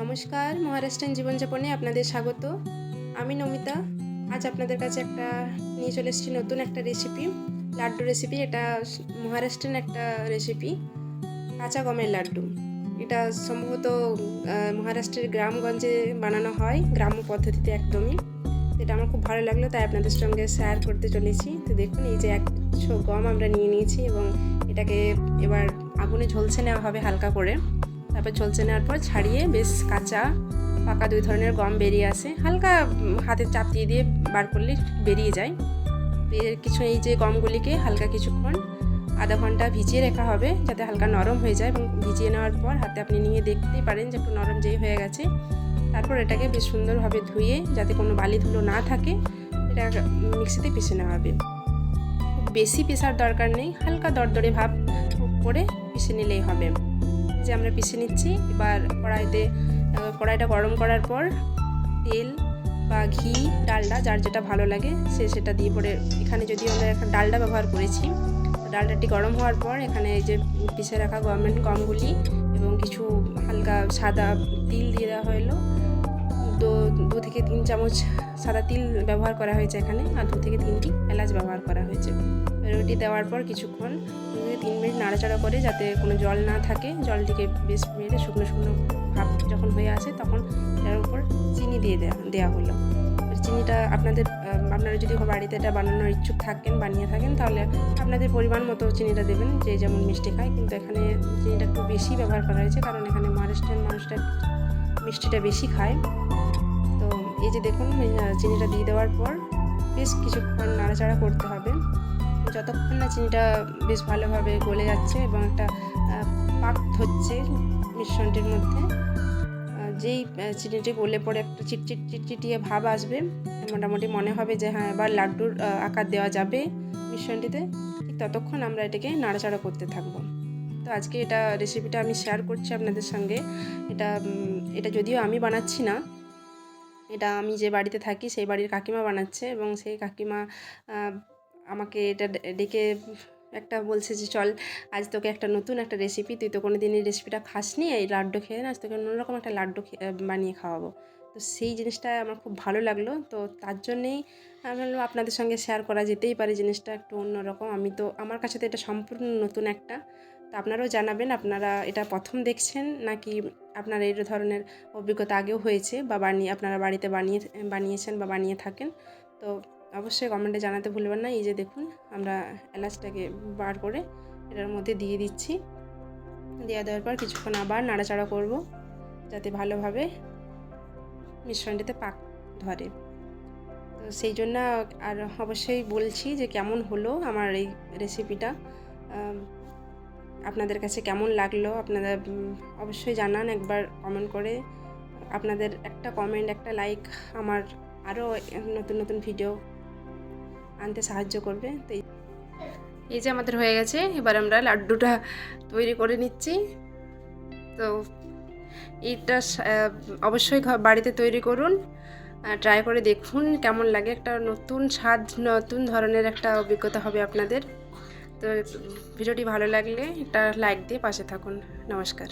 নমস্কার, মহারাষ্ট্রিয়ান জীবনযাপনে আপনাদের স্বাগত। আমি নমিতা। আজ আপনাদের কাছে নিয়ে চলে এসেছি নতুন একটা রেসিপি, লাড্ডু রেসিপি। এটা মহারাষ্ট্রিয়ান একটা রেসিপি, কাঁচা গমের লাড্ডু। এটা সম্ভবত মহারাষ্ট্রের গ্রামগঞ্জে বানানো হয়, গ্রাম্য পদ্ধতিতে একদমই। এটা আমার খুব ভালো লাগলো, তাই আপনাদের সঙ্গে শেয়ার করতে চলেছি। তো দেখুন, এই যে 100 গম আমরা নিয়ে নিয়েছি এবং এটাকে এবার আগুনে ঝলসে নেওয়া হবে হালকা করে। তারপর ঝলসে নেওয়ার পর ছাড়িয়ে বেশ কাঁচা পাকা দুই ধরনের গম বেরিয়ে আসে। হালকা হাতে চাপ দিয়ে বার করলে বেরিয়ে যায়। এই যে গমগুলিকে হালকা কিছুক্ষণ আধা ঘন্টা ভিজিয়ে রাখা হবে, যাতে হালকা নরম হয়ে যায়। এবং ভিজিয়ে নেওয়ার পর হাতে আপনি নিয়ে দেখতেই পারেন যে একটু নরম যেই হয়ে গেছে। তারপর এটাকে বেশ সুন্দরভাবে ধুয়ে, যাতে কোনো বালি ধুলো না থাকে, এটা মিক্সিতে পিষে নেওয়া হবে। খুব বেশি পেশার দরকার নেই, হালকা দরদরে ভাব করে পিষে নিলেই হবে। যে আমরা পিষে নিচ্ছি। এবার কড়াইটা গরম করার পর তেল বা ঘি, ডালডা, যার যেটা ভালো লাগে সেটা দিয়ে পরে, এখানে যদিও আমরা একটা ডালডা ব্যবহার করেছি। ডালডাটি গরম হওয়ার পর এখানে এই যে পিষে রাখা গমগুলি এবং কিছু হালকা সাদা তিল দিয়ে দেওয়া হলো। 2 থেকে 3 চামচ সাদা তিল ব্যবহার করা হয়েছে এখানে, আর 2 থেকে 3টি এলাচ ব্যবহার করা হয়েছে। রুটি দেওয়ার পর কিছুক্ষণ 2 থেকে 3 মিনিট নাড়াচাড়া করে, যাতে কোনো জল না থাকে, জলটিকে বেশ মেরে শুকনো ভাব যখন হয়ে আসে, তখন এটার উপর চিনি দিয়ে দেওয়া হলো। চিনিটা আপনারা যদি বাড়িতে এটা বানানোর ইচ্ছুক থাকেন, বানিয়ে থাকেন, তাহলে আপনাদের পরিমাণ মতো চিনিটা দেবেন, যে যেমন মিষ্টি খায়। কিন্তু এখানে চিনিটা একটু বেশি ব্যবহার করা হয়েছে, কারণ এখানে মহারাষ্ট্রের মানুষটা মিষ্টিটা বেশি খায়। তো এই যে দেখুন, চিনিটা দিয়ে দেওয়ার পর বেশ কিছুক্ষণ নাড়াচাড়া করতে হবে, যতক্ষণ না চিনিটা বেশ ভালোভাবে গলে যাচ্ছে এবং একটা পাক হচ্ছে মিশ্রণটির মধ্যে। যেই চিনিটি গলে পরে একটা চিটচিটিয়ে ভাব আসবে, মোটামুটি মনে হবে যে হ্যাঁ, এবার লাড্ডুর আকার দেওয়া যাবে মিশ্রণটিতে। ঠিক ততক্ষণ আমরা এটাকে নাড়াচাড়া করতে থাকবো। তো আজকে রেসিপিটা আমি শেয়ার করছি আপনাদের সঙ্গে। এটা যদিও আমি বানাচ্ছি না, এটা আমি যে বাড়িতে থাকি সেই বাড়ির কাকিমা বানাচ্ছে। এবং সেই কাকিমা আমাকে এটা ডেকে বলছে যে চল, আজ তোকে নতুন একটা রেসিপি, তুই তো কোনো দিন এই রেসিপিটা খাসনি, এই লাড্ডু খেয়ে না, আজ তোকে অন্যরকম একটা লাড্ডু বানিয়ে খাওয়াবো। তো সেই জিনিসটা আমার খুব ভালো লাগলো। তো তার জন্যেই আমি বললাম আপনাদের সঙ্গে শেয়ার করা যেতেই পারে, জিনিসটা একটু অন্যরকম। আমার কাছে তো এটা সম্পূর্ণ নতুন একটা। তো আপনারাও জানাবেন, আপনারা এটা প্রথম দেখছেন নাকি আপনারা এই ধরনের অভিজ্ঞতা আগেও হয়েছে, বা আপনারা বাড়িতে বানিয়েছেন বা বানিয়ে থাকেন। তো অবশ্যই কমেন্টে জানাতে ভুলবেন না। এই যে দেখুন, আমরা এলাচটাকে বার করে এটার মধ্যে দিয়ে দিচ্ছি। দেওয়ার পর কিছুক্ষণ আবার নাড়াচাড়া করব, যাতে ভালোভাবে মিশ্রণটিতে পাক ধরে। তো সেই জন্য আর অবশ্যই বলছি যে কেমন হলো আমার এই রেসিপিটা, আপনাদের কাছে কেমন লাগলো আপনারা অবশ্যই জানান একবার কমেন্ট করে। আপনাদের একটা কমেন্ট, একটা লাইক আমার আরও নতুন নতুন ভিডিও আনতে সাহায্য করবে। তো এই যে আমাদের হয়ে গেছে, এবার আমরা লাড্ডুটা তৈরি করে নিচ্ছি। তো এইটা অবশ্যই বাড়িতে তৈরি করুন, ট্রাই করে দেখুন কেমন লাগে। একটা নতুন স্বাদ, নতুন ধরনের একটা অভিজ্ঞতা হবে আপনাদের। তো ভিডিওটি ভালো লাগলে একটা লাইক দিয়ে পাশে থাকুন। নমস্কার।